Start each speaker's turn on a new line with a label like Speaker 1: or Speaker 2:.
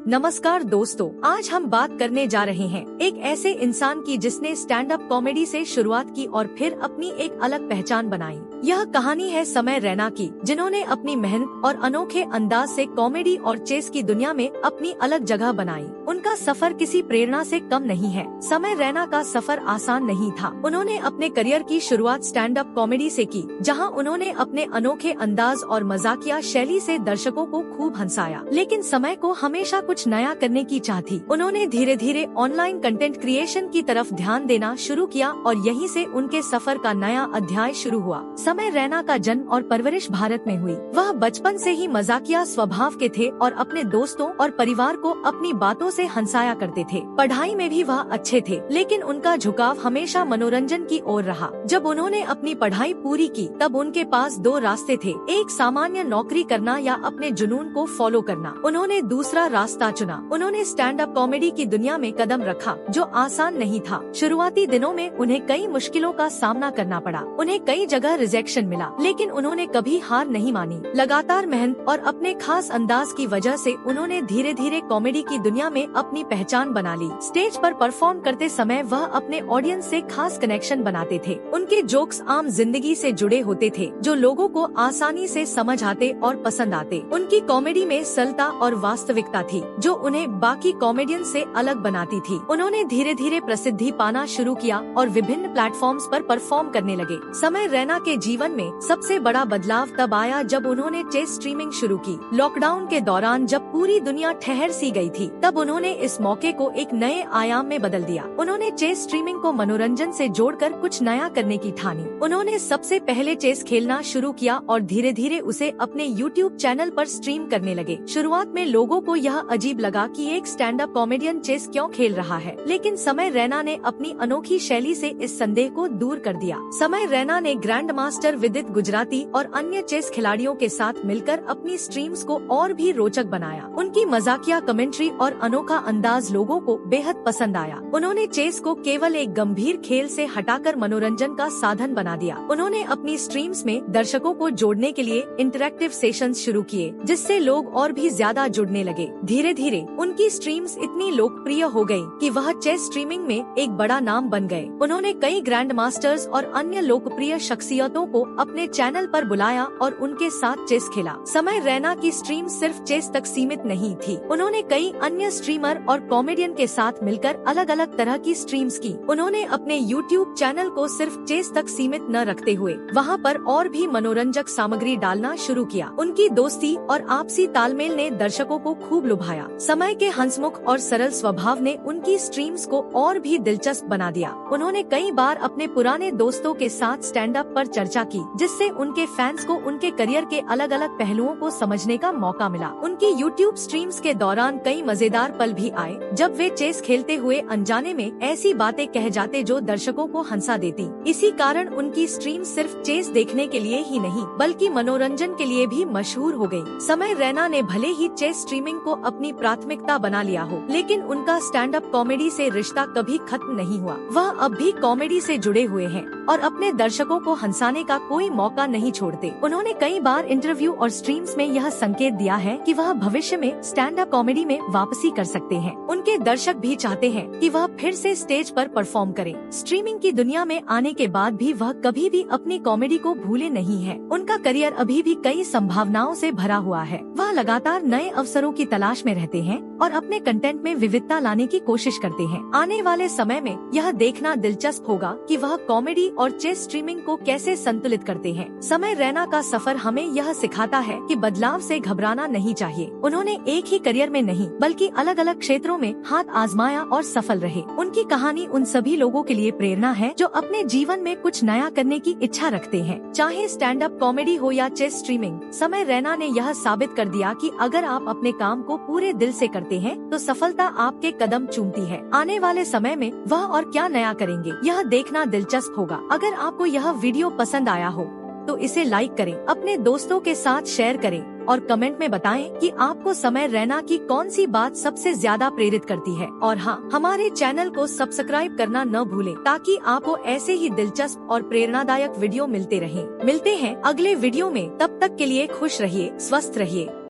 Speaker 1: नमस्कार दोस्तों, आज हम बात करने जा रहे हैं एक ऐसे इंसान की जिसने स्टैंड अप कॉमेडी से शुरुआत की और फिर अपनी एक अलग पहचान बनाई। यह कहानी है समय रैना की, जिन्होंने अपनी मेहनत और अनोखे अंदाज से कॉमेडी और चेस की दुनिया में अपनी अलग जगह बनाई। उनका सफर किसी प्रेरणा से कम नहीं है। समय रैना का सफर आसान नहीं था। उन्होंने अपने करियर की शुरुआत स्टैंड अप कॉमेडी से की, जहां उन्होंने अपने अनोखे अंदाज और मजाकिया शैली से दर्शकों को खूब हंसाया। लेकिन समय को हमेशा कुछ नया करने की चाह थी। उन्होंने धीरे धीरे ऑनलाइन कंटेंट क्रिएशन की तरफ ध्यान देना शुरू किया और यहीं से उनके सफर का नया अध्याय शुरू हुआ। समय रैना का जन्म और परवरिश भारत में हुई। वह बचपन से ही मजाकिया स्वभाव के थे और अपने दोस्तों और परिवार को अपनी बातों से हंसाया करते थे। पढ़ाई में भी वह अच्छे थे, लेकिन उनका झुकाव हमेशा मनोरंजन की ओर रहा। जब उन्होंने अपनी पढ़ाई पूरी की, तब उनके पास दो रास्ते थे, एक सामान्य नौकरी करना या अपने जुनून को फॉलो करना। उन्होंने दूसरा रास्ता चुना। उन्होंने स्टैंड अप कॉमेडी की दुनिया में कदम रखा, जो आसान नहीं था। शुरुआती दिनों में उन्हें कई मुश्किलों का सामना करना पड़ा। उन्हें कई जगह रिजेक्शन मिला, लेकिन उन्होंने कभी हार नहीं मानी। लगातार मेहनत और अपने खास अंदाज की वजह से उन्होंने धीरे धीरे कॉमेडी की दुनिया में अपनी पहचान बना ली। स्टेज पर परफॉर्म करते समय वह अपने ऑडियंस से खास कनेक्शन बनाते थे। उनके जोक्स आम जिंदगी से जुड़े होते थे, जो लोगों को आसानी से समझ आते और पसंद आते। उनकी कॉमेडी में सरलता और वास्तविकता थी, जो उन्हें बाकी कॉमेडियन से अलग बनाती थी। उन्होंने धीरे धीरे प्रसिद्धि पाना शुरू किया और विभिन्न प्लेटफॉर्म्स पर परफॉर्म करने लगे। समय रैना के जीवन में सबसे बड़ा बदलाव तब आया जब उन्होंने चेस स्ट्रीमिंग शुरू की। लॉकडाउन के दौरान जब पूरी दुनिया ठहर सी गई थी, तब उन्होंने इस मौके को एक नए आयाम में बदल दिया। उन्होंने चेस स्ट्रीमिंग को मनोरंजन से जोड़कर कुछ नया करने की ठानी। उन्होंने सबसे पहले चेस खेलना शुरू किया और धीरे धीरे उसे अपने यूट्यूब चैनल पर स्ट्रीम करने लगे। शुरुआत में लोगों को यह अजीब लगा कि एक स्टैंड अप कॉमेडियन चेस क्यों खेल रहा है, लेकिन समय रैना ने अपनी अनोखी शैली से इस संदेह को दूर कर दिया। समय रैना ने ग्रैंड मास्टर विदित गुजराती और अन्य चेस खिलाड़ियों के साथ मिलकर अपनी स्ट्रीम्स को और भी रोचक बनाया। उनकी मजाकिया कमेंट्री और अनोखा अंदाज लोगों को बेहद पसंद आया। उन्होंने चेस को केवल एक गंभीर खेल से हटाकर मनोरंजन का साधन बना दिया। उन्होंने अपनी स्ट्रीम्स में दर्शकों को जोड़ने के लिए इंटरैक्टिव सेशंस शुरू किए, जिससे लोग और भी ज्यादा जुड़ने लगे। धीरे धीरे उनकी स्ट्रीम्स इतनी लोकप्रिय हो गयी कि वह चेस स्ट्रीमिंग में एक बड़ा नाम बन गए। उन्होंने कई ग्रैंड मास्टर्स और अन्य लोकप्रिय शख्सियतों को अपने चैनल पर बुलाया और उनके साथ चेस खेला। समय रैना की स्ट्रीम सिर्फ चेस तक सीमित नहीं थी। उन्होंने कई अन्य स्ट्रीमर और कॉमेडियन के साथ मिलकर अलग अलग तरह की स्ट्रीम्स की। उन्होंने अपने यूट्यूब चैनल को सिर्फ चेस तक सीमित न रखते हुए वहाँ पर और भी मनोरंजक सामग्री डालना शुरू किया। उनकी दोस्ती और आपसी तालमेल ने दर्शकों को खूब लुभाया। समय के हंसमुख और सरल स्वभाव ने उनकी स्ट्रीम्स को और भी दिलचस्प बना दिया। उन्होंने कई बार अपने पुराने दोस्तों के साथ स्टैंड अप पर चर्चा की, जिससे उनके फैंस को उनके करियर के अलग अलग पहलुओं को समझने का मौका मिला। उनकी यूट्यूब स्ट्रीम्स के दौरान कई मजेदार पल भी आए, जब वे चेस खेलते हुए अनजाने में ऐसी बातें कह जाते जो दर्शकों को हंसा देती। इसी कारण उनकी स्ट्रीम सिर्फ चेस देखने के लिए ही नहीं, बल्कि मनोरंजन के लिए भी मशहूर हो गयी। समय रैना ने भले ही चेस स्ट्रीमिंग को अपनी प्राथमिकता बना लिया हो, लेकिन उनका स्टैंड अप कॉमेडी से रिश्ता कभी खत्म नहीं हुआ। वह अब भी कॉमेडी से जुड़े हुए हैं और अपने दर्शकों को हंसाने का कोई मौका नहीं छोड़ते। उन्होंने कई बार इंटरव्यू और स्ट्रीम्स में यह संकेत दिया है कि वह भविष्य में स्टैंड अप कॉमेडी में वापसी कर सकते हैं। उनके दर्शक भी चाहते हैं कि वह फिर से स्टेज पर परफॉर्म करें। स्ट्रीमिंग की दुनिया में आने के बाद भी वह कभी भी अपनी कॉमेडी को भूले नहीं है। उनका करियर अभी भी कई संभावनाओं से भरा हुआ है। वह लगातार नए अवसरों की तलाश में रहते हैं और अपने कंटेंट में विविधता लाने की कोशिश करते हैं। आने वाले समय में यह देखना दिलचस्प होगा कि वह कॉमेडी और चेस स्ट्रीमिंग को कैसे संतुलित करते हैं। समय रैना का सफर हमें यह सिखाता है कि बदलाव से घबराना नहीं चाहिए। उन्होंने एक ही करियर में नहीं, बल्कि अलग अलग क्षेत्रों में हाथ आजमाया और सफल रहे। उनकी कहानी उन सभी लोगों के लिए प्रेरणा है जो अपने जीवन में कुछ नया करने की इच्छा रखते हैं। चाहे स्टैंड अप कॉमेडी हो या चेस स्ट्रीमिंग, समय रैना ने यह साबित कर दिया कि अगर आप अपने काम को पूरे दिल से करते हैं, तो सफलता आपके कदम चूमती है। आने वाले समय में वह और क्या नया करेंगे, यह देखना दिलचस्प होगा। अगर आपको यह वीडियो पसंद आया हो तो इसे लाइक करें, अपने दोस्तों के साथ शेयर करें और कमेंट में बताएं कि आपको समय रैना की कौन सी बात सबसे ज्यादा प्रेरित करती है। और हाँ, हमारे चैनल को सब्सक्राइब करना न भूलें, ताकि आपको ऐसे ही दिलचस्प और प्रेरणादायक वीडियो मिलते रहें। मिलते हैं अगले वीडियो में, तब तक के लिए खुश रहिए, स्वस्थ रहिए।